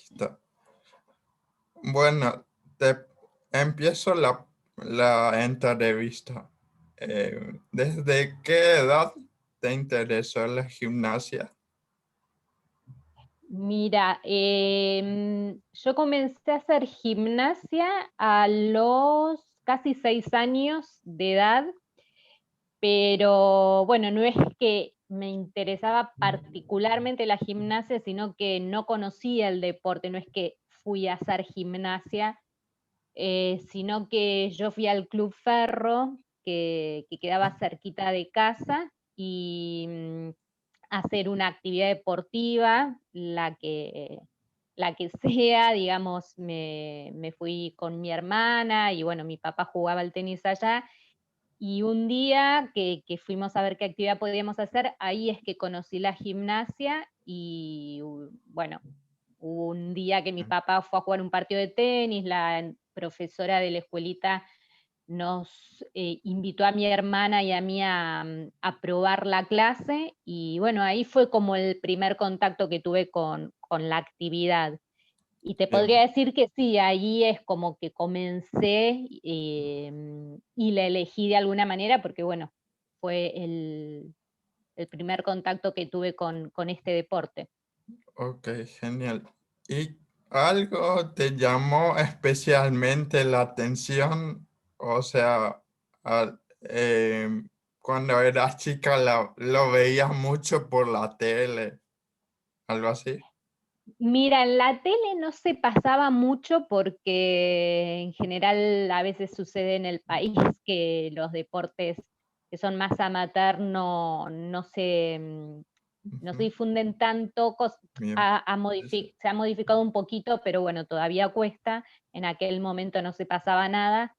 Listo. Bueno, te empiezo la entrevista. ¿Desde qué edad te interesó la gimnasia? Mira, yo comencé a hacer gimnasia a los casi 6 años de edad, pero bueno, no es que me interesaba particularmente la gimnasia, sino que no conocía el deporte, no es que fui a hacer gimnasia, sino que yo fui al Club Ferro, que quedaba cerquita de casa, y hacer una actividad deportiva, la que sea, digamos, me fui con mi hermana y bueno, mi papá jugaba al tenis allá. Y un día que fuimos a ver qué actividad podíamos hacer, ahí es que conocí la gimnasia y bueno, hubo un día que mi papá fue a jugar un partido de tenis, la profesora de la escuelita nos invitó a mi hermana y a mí a probar la clase y bueno, ahí fue como el primer contacto que tuve con la actividad. Y te Bien, podría decir que sí, ahí es como que comencé y la elegí de alguna manera porque bueno, fue el primer contacto que tuve con este deporte. ok, genial. ¿Y algo te llamó especialmente la atención? O sea, cuando eras chica lo veías mucho por la tele, algo así. Mira, en la tele no se pasaba mucho porque en general a veces sucede en el país que los deportes que son más amateur no se Ujú, difunden tanto, bien, sí, sí. se ha modificado un poquito, pero bueno, todavía cuesta. En aquel momento no se pasaba nada.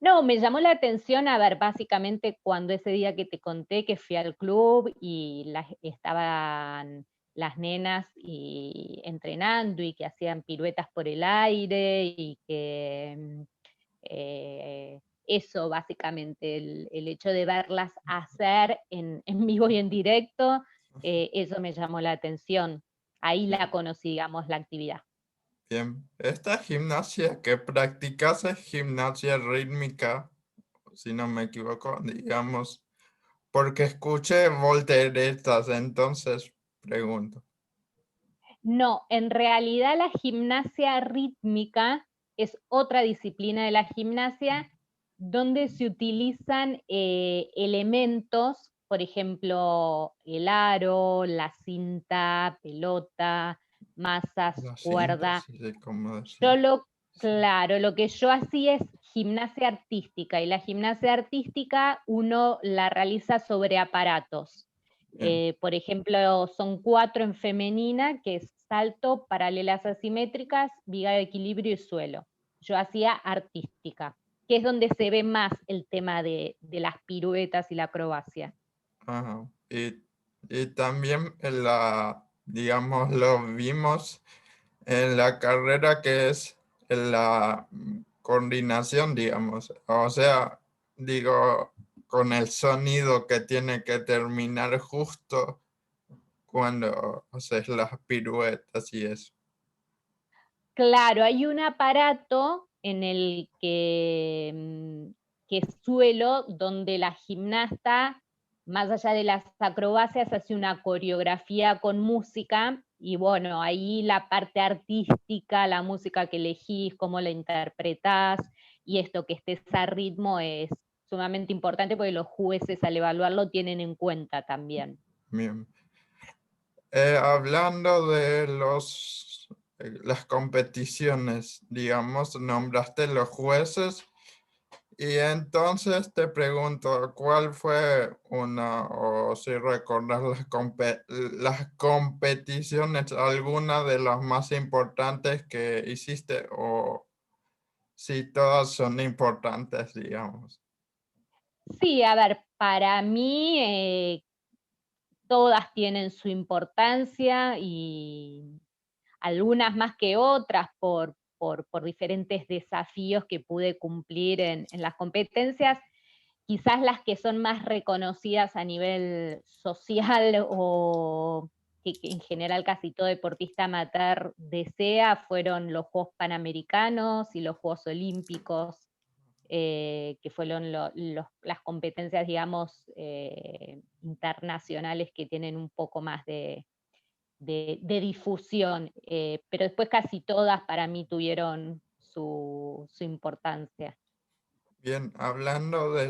No, me llamó la atención, a ver, básicamente cuando ese día que te conté que fui al club y estaban las nenas entrenando y que hacían piruetas por el aire y que eso básicamente, el hecho de verlas hacer en vivo y en directo, eso me llamó la atención. Ahí la Bien, conocí, digamos, la actividad. bien. Esta gimnasia que practicas es gimnasia rítmica, si no me equivoco, digamos, porque escuché volteretas, entonces pregunto. No, en realidad la gimnasia rítmica es otra disciplina de la gimnasia donde se utilizan elementos, por ejemplo, el aro, la cinta, pelota, masas, La cinta, cuerda. sí sé cómo Yo decir. lo, Sí. claro, lo que yo hacía es gimnasia artística y la gimnasia artística uno la realiza sobre aparatos. Bien. Por ejemplo, son 4 en femenina, que es salto, paralelas asimétricas, viga de equilibrio y suelo. Yo hacía artística, que es donde se ve más el tema de las piruetas y la acrobacia. Ajá. Y también digamos, lo vimos en la carrera que es en la coordinación, digamos. O sea, digo, con el sonido que tiene que terminar justo cuando haces las piruetas y eso. Claro, hay un aparato en el que es suelo, donde la gimnasta, más allá de las acrobacias, hace una coreografía con música y bueno, ahí la parte artística, la música que elegís, cómo la interpretás y esto que estés a ritmo es sumamente importante porque los jueces al evaluarlo tienen en cuenta también. Bien. Hablando de las competiciones, digamos, nombraste los jueces y entonces te pregunto, ¿cuál fue o si recordás las competiciones, alguna de las más importantes que hiciste o si todas son importantes, digamos? Sí, a ver, para mí todas tienen su importancia y algunas más que otras por diferentes desafíos que pude cumplir en las competencias. Quizás las que son más reconocidas a nivel social o que en general casi todo deportista amateur desea, fueron los Juegos Panamericanos y los Juegos Olímpicos, que fueron las competencias, digamos, internacionales que tienen un poco más de difusión, pero después casi todas para mí tuvieron su importancia. Bien, hablando de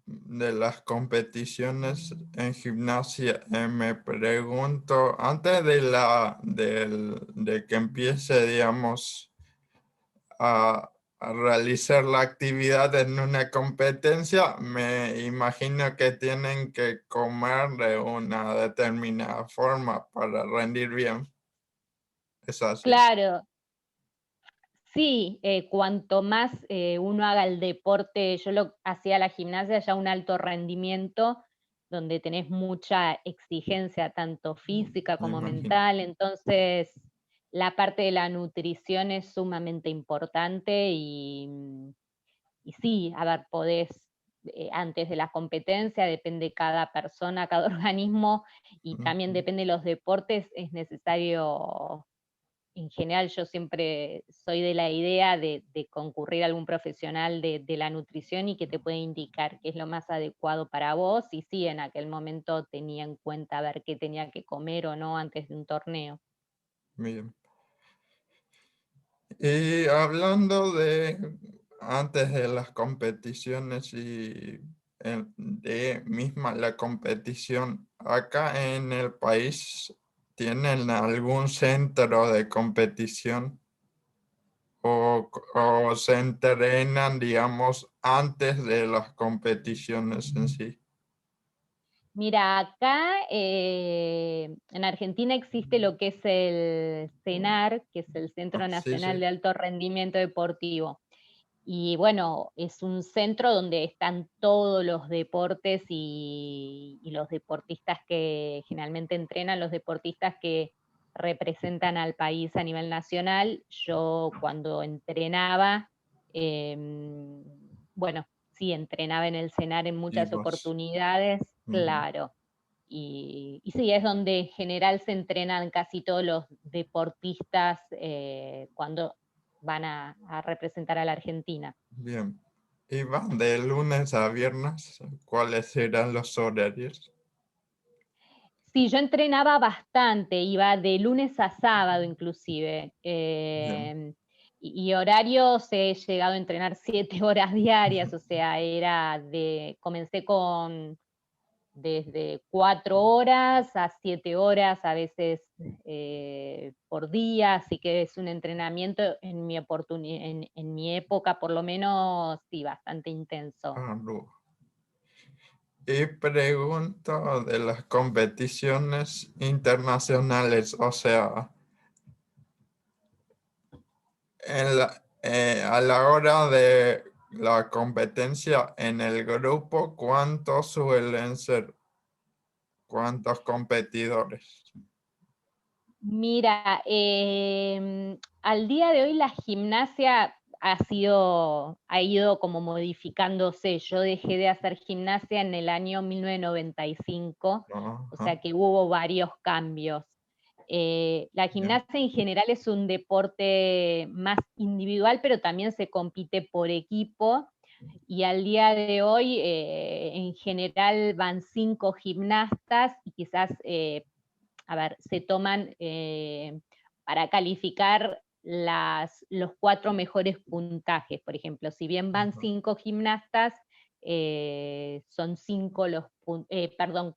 de las competiciones en gimnasia, me pregunto, antes de que empiece, digamos, a realizar la actividad en una competencia, me imagino que tienen que comer de una determinada forma para rendir bien. ¿Es así? Claro, sí, cuanto más uno haga el deporte, yo lo hacía la gimnasia ya un alto rendimiento, donde tenés mucha exigencia, tanto física Me como imagino. mental, entonces la parte de la nutrición es sumamente importante y sí, a ver, podés, antes de la competencia, depende cada persona, cada organismo, y también Ujú. depende de los deportes, es necesario, en general yo siempre soy de la idea de concurrir a algún profesional de la nutrición y que te puede indicar qué es lo más adecuado para vos, y sí, en aquel momento tenía en cuenta ver qué tenía que comer o no antes de un torneo. Bien. Y hablando de antes de las competiciones y de misma la competición, acá en el país, ¿tienen algún centro de competición o se entrenan, digamos, antes de las competiciones en sí? Mira, acá en Argentina existe lo que es el CENAR, que es el Ah, Centro sí, Nacional sí. de Alto Rendimiento Deportivo. Y bueno, es un centro donde están todos los deportes y los deportistas que generalmente entrenan, los deportistas que representan al país a nivel nacional. Yo cuando entrenaba, em, bueno, sí, entrenaba en el CENAR en muchas Ibas. oportunidades, Ujú. claro. Y sí, es donde en general se entrenan casi todos los deportistas cuando van a representar a la Argentina. Bien. ¿Y van de lunes a viernes? ¿Cuáles serán los horarios? Sí, yo entrenaba bastante, iba de lunes a sábado inclusive. Bien. Y horarios he llegado a entrenar 7 horas diarias, o sea, comencé con desde 4 horas a 7 horas a veces por día, así que es un entrenamiento en mi época por lo menos, sí, bastante intenso. Ah, no. Y pregunto de las competiciones internacionales, o sea, a la hora de la competencia en el grupo, ¿cuántos suelen ser? ¿Cuántos competidores? Mira, al día de hoy la gimnasia ha ido como modificándose. Yo dejé de hacer gimnasia en el año 1995, o Ajá, sea que hubo varios cambios. La bien. gimnasia en general es un deporte más individual, pero también se compite por equipo. Y al día de hoy, en general, van 5 gimnastas y quizás a ver, se toman para calificar los 4 mejores puntajes, por ejemplo. Si bien van Ajá, 5 gimnastas, son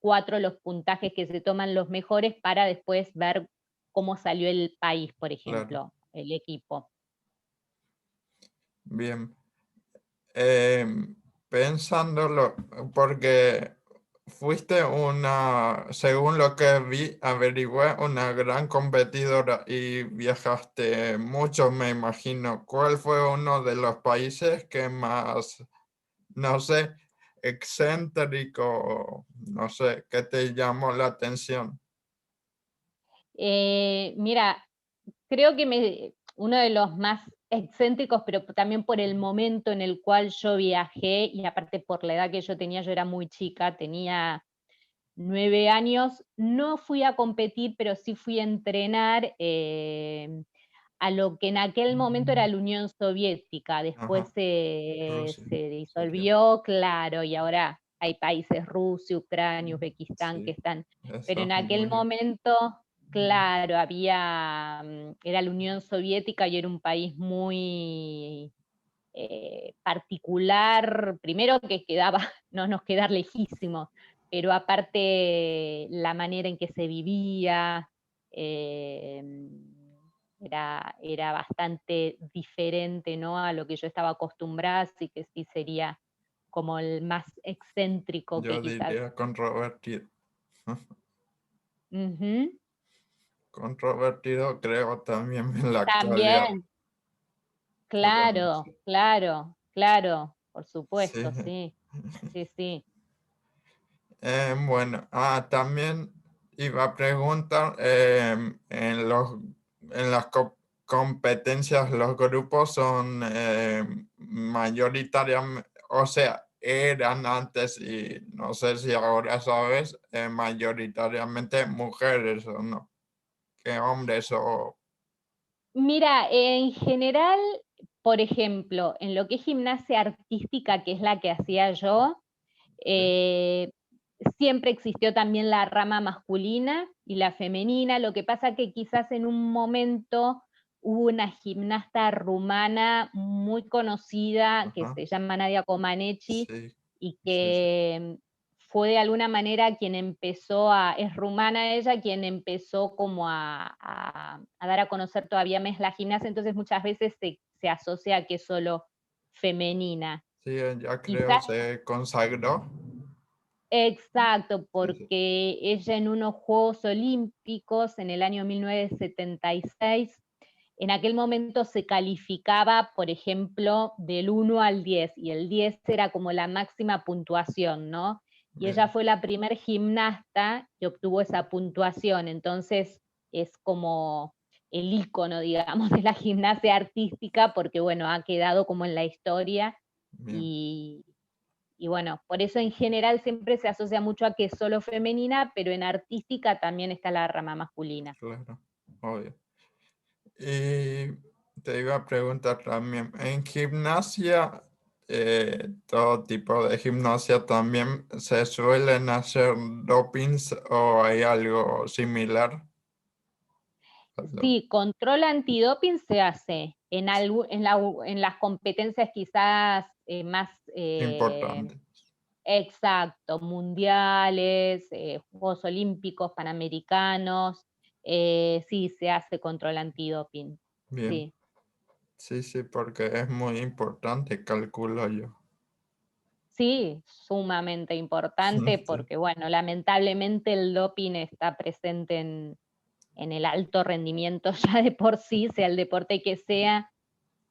4 los puntajes que se toman los mejores para después ver cómo salió el país, por claro, ejemplo, el equipo. bien. Pensándolo, porque fuiste según lo que vi, averigüé, una gran competidora y viajaste mucho, me imagino. ¿Cuál fue uno de los países que más, no sé, excéntrico, no sé, que te llamó la atención? Mira, creo que uno de los más excéntricos, pero también por el momento en el cual yo viajé y aparte por la edad que yo tenía, yo era muy chica, tenía 9 años, no fui a competir, pero sí fui a entrenar a lo que en aquel momento era la Unión Soviética, después Ajá, Rusia, se sería. disolvió, claro, y ahora hay países, Rusia, Ucrania, Uzbekistán, que Sí, están, pero eso en es aquel muy... momento, claro, era la Unión Soviética y era un país muy particular, primero que quedaba, no nos queda lejísimos, pero aparte la manera en que se vivía, eh, era bastante diferente, ¿no? A lo que yo estaba acostumbrada, así que sí sería como el más excéntrico que Yo quizás. diría controvertido. Ujú. Controvertido creo también en la actualidad. También, Podemos claro, decir. claro, claro, por Sí. supuesto, sí, sí, sí. Bueno, también iba a preguntar, en las competencias los grupos son mayoritariamente, o sea, eran antes y no sé si ahora sabes, mayoritariamente mujeres o no, que hombres o... Mira, en general, por ejemplo, en lo que es gimnasia artística, que es la que hacía yo, Sí, eh, siempre existió también la rama masculina y la femenina. Lo que pasa que quizás en un momento hubo una gimnasta rumana muy conocida que ajá, se llama Nadia Comaneci sí, y sí, sí, que fue de alguna manera quien empezó es rumana ella, quien empezó como a dar a conocer todavía más la gimnasia, entonces muchas veces se asocia a que es solo femenina. sí, ya creo Quizás, se consagró. exacto, Sí, sí, porque ella en unos Juegos Olímpicos en el año 1976, en aquel momento se calificaba, por ejemplo, del 1 al 10, y el 10 era como la máxima puntuación, ¿no? Y ella bien, fue la primer gimnasta que obtuvo esa puntuación, entonces es como el ícono, digamos, de la gimnasia artística, porque bueno, ha quedado como en la historia bien, y, y bueno, por eso en general siempre se asocia mucho a que es solo femenina, pero en artística también está la rama masculina. claro, obvio. Y te iba a preguntar también, en gimnasia, todo tipo de gimnasia también se suelen hacer dopings o hay algo similar. Algo Sí, control antidoping se hace en las competencias quizás más importante. exacto, mundiales, Juegos Olímpicos, Panamericanos, sí se hace control antidoping, Bien, sí. sí, sí, porque es muy importante, calculo yo. Sí, sumamente importante Sí, porque, bueno, lamentablemente el doping está presente en el alto rendimiento ya de por sí, sea el deporte que sea,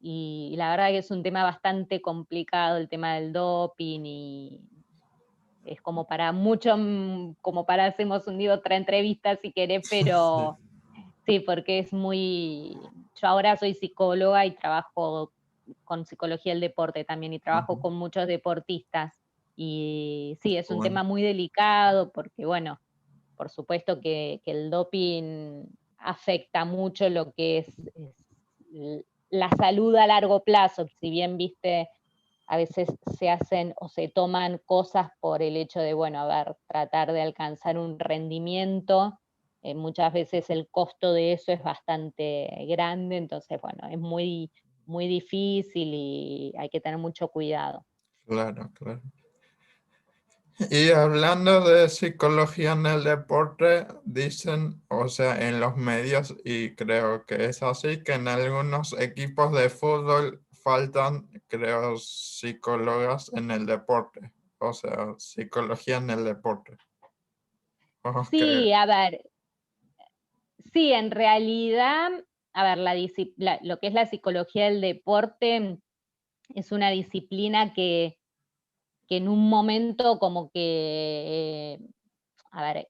y la verdad que es un tema bastante complicado el tema del doping y es como para mucho, como para hacemos un día otra entrevista si querés, sí, pero sí, porque es muy, yo ahora soy psicóloga y trabajo con psicología del deporte también y trabajo ajá, con muchos deportistas y sí, es un bueno, tema muy delicado porque bueno, por supuesto que el doping afecta mucho lo que la salud a largo plazo, si bien viste, a veces se hacen o se toman cosas por el hecho de, bueno, a ver, tratar de alcanzar un rendimiento, muchas veces el costo de eso es bastante grande, entonces, bueno, es muy, muy difícil y hay que tener mucho cuidado. claro, claro. Y hablando de psicología en el deporte, dicen, o sea, en los medios, y creo que es así, que en algunos equipos de fútbol faltan, creo, psicólogas en el deporte, o sea, psicología en el deporte. Ok, Sí, a ver, sí, en realidad, a ver, lo que es la psicología del deporte es una disciplina que en un momento como que, a ver,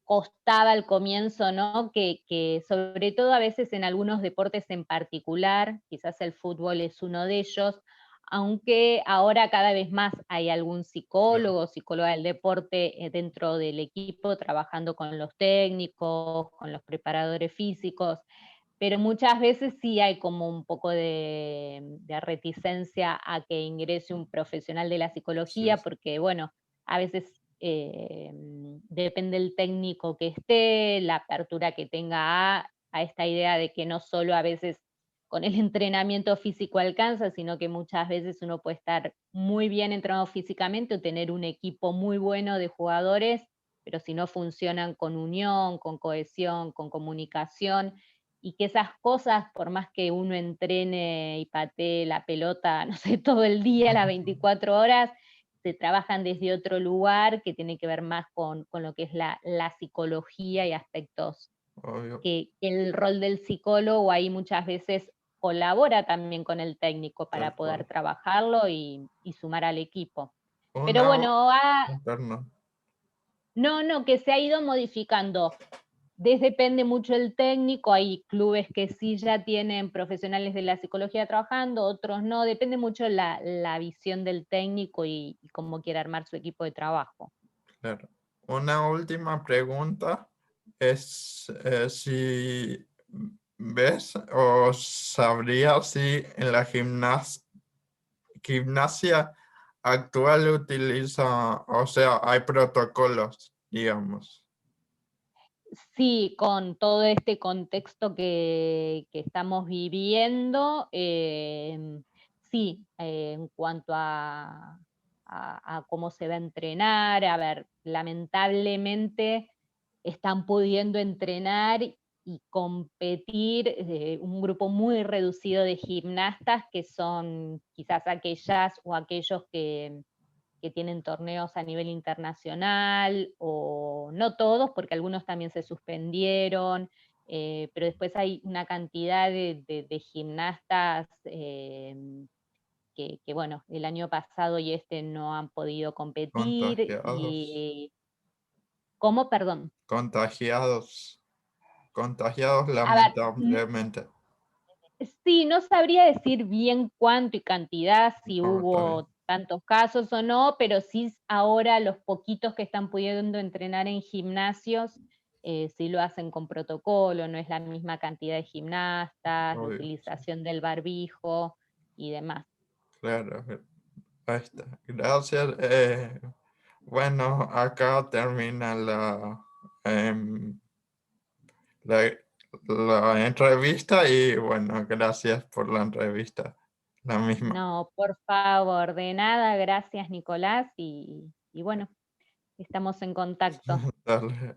costaba al comienzo, ¿no? Que sobre todo a veces en algunos deportes en particular, quizás el fútbol es uno de ellos, aunque ahora cada vez más hay algún Claro, psicólogo o psicóloga del deporte dentro del equipo trabajando con los técnicos, con los preparadores físicos, pero muchas veces sí hay como un poco de reticencia a que ingrese un profesional de la sí, psicología, sí, porque bueno, a veces depende el técnico que esté, la apertura que tenga a esta idea de que no solo a veces con el entrenamiento físico alcanza, sino que muchas veces uno puede estar muy bien entrenado físicamente o tener un equipo muy bueno de jugadores, pero si no funcionan con unión, con cohesión, con comunicación, y que esas cosas, por más que uno entrene y patee la pelota, no sé, todo el día, las 24 horas, se trabajan desde otro lugar que tiene que ver más con lo que es la psicología y aspectos obvio, que el rol del psicólogo ahí muchas veces colabora también con el técnico tal para poder cual. trabajarlo y sumar al equipo. Pero Una, bueno, perdón, no, no, que se ha ido modificando. Depende mucho del técnico, hay clubes que sí ya tienen profesionales de la psicología trabajando, otros no, depende mucho la visión del técnico y cómo quiere armar su equipo de trabajo. claro. Una última pregunta es si ves o sabrías si en la gimnasia actual utiliza, o sea, hay protocolos, digamos. Sí, con todo este contexto que estamos viviendo, sí, en cuanto a cómo se va a entrenar, a ver, lamentablemente están pudiendo entrenar y competir un grupo muy reducido de gimnastas que son quizás aquellas o aquellos que tienen torneos a nivel internacional, o no todos, porque algunos también se suspendieron, pero después hay una cantidad de gimnastas bueno, el año pasado y este no han podido competir. Contagiados, Y, ¿cómo? Perdón. contagiados, contagiados A ver, lamentablemente. sí, no sabría decir bien cuánto y cantidad, si No, está bien. hubo tantos casos o no, pero sí ahora los poquitos que están pudiendo entrenar en gimnasios, sí lo hacen con protocolo, no es la misma cantidad de gimnastas, la Obvio, sí, utilización del barbijo y demás. claro. Ahí está. Gracias. Bueno, acá termina em, la, la entrevista y bueno, gracias por la entrevista. La misma. No, por favor, de nada, gracias Nicolás y bueno, estamos en contacto. Dale.